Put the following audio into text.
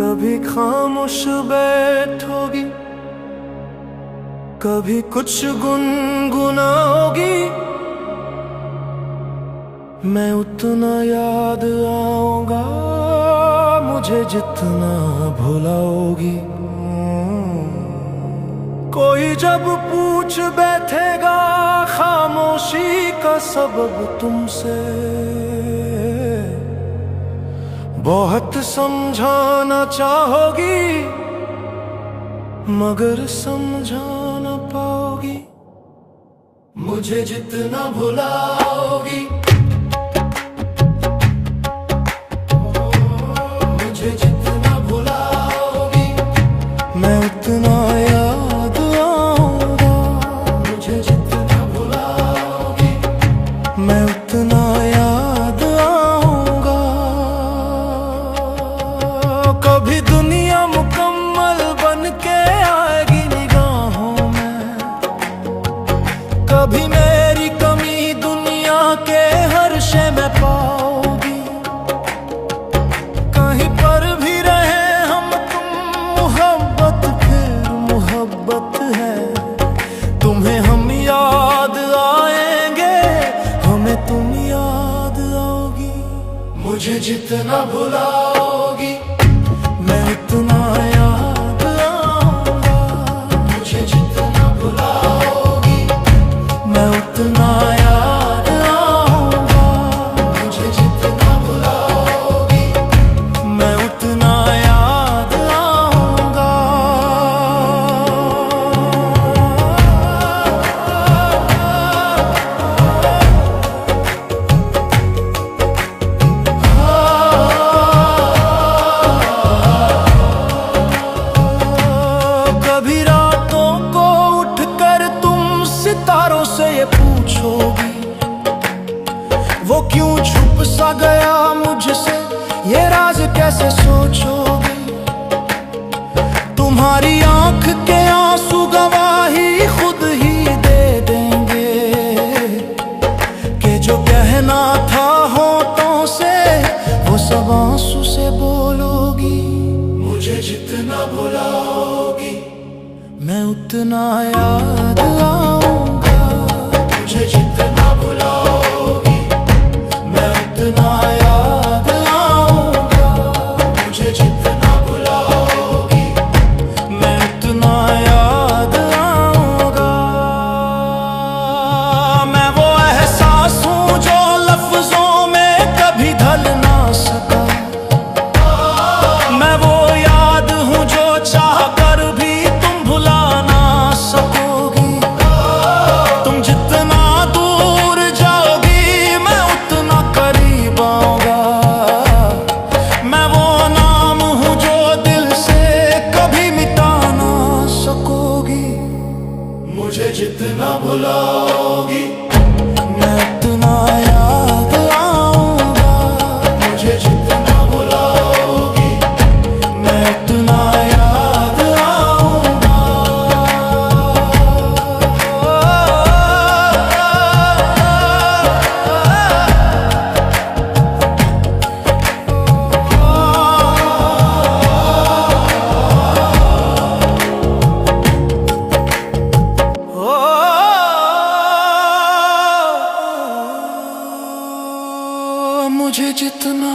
कभी खामोश बैठोगी, कभी कुछ गुनगुनाओगी, मैं उतना याद आऊंगा मुझे जितना भुलाओगी। कोई जब पूछ बैठेगा खामोशी का सबब तुमसे, बहुत समझाना चाहोगी मगर समझा ना पाओगी। मुझे जितना भुलाओगी, मुझे जितना भुलाओगी, मैं उतना याद आऊंगा। मुझे जितना भुलाओगी, मैं उतना याद आऊंगा। कभी दुनिया मुकम्मल बन के आएगी निगाहों में, कभी मेरी कमी दुनिया के हर शे में पाओगी। कहीं पर भी रहे हम तुम, मोहब्बत फिर मोहब्बत है। तुम्हें हम याद आएंगे, हमें तुम याद आओगी। मुझे जितना भुलाओगी, मैं उतना याद आऊंगा। मुझे जितना भुलाओगी, मैं उतना याद आऊंगा। मुझे जितना भुलाओगी, मैं उतना याद आऊंगा। कभी रातों को उठकर तुम सितारों से ये पूछोगी, वो क्यों छुप सा गया मुझसे, ये राज कैसे सोचोगी। तुम्हारी आंख के आंसू गवाही खुद ही दे देंगे कि जो कहना था होठों से वो सब आंसू से बोलोगी। मुझे जितना भुलाओगी, मैं उतना याद आऊंगा। मुझे जितना भुलाओगी, मैं उतना याद आऊंगा। मुझे जितना भुलाओगी, मैं उतना याद आऊंगा। मैं वो एहसास हूँ जो लफ्जों में कभी ढल ना सका। मैं वो याद हूँ जो चाह कर भी तुम भुला ना सकोगी। तुम जितना दूर जाओगी, मैं उतना करीब आऊंगा। मैं वो नाम हूँ जो दिल से कभी मिटा ना सकोगी। मुझे जितना भुलाओगी, मैं उतना याद आऊंगा। मुझे जितना भुलाओगी, मैं उतना याद आऊंगा। मुझे जितना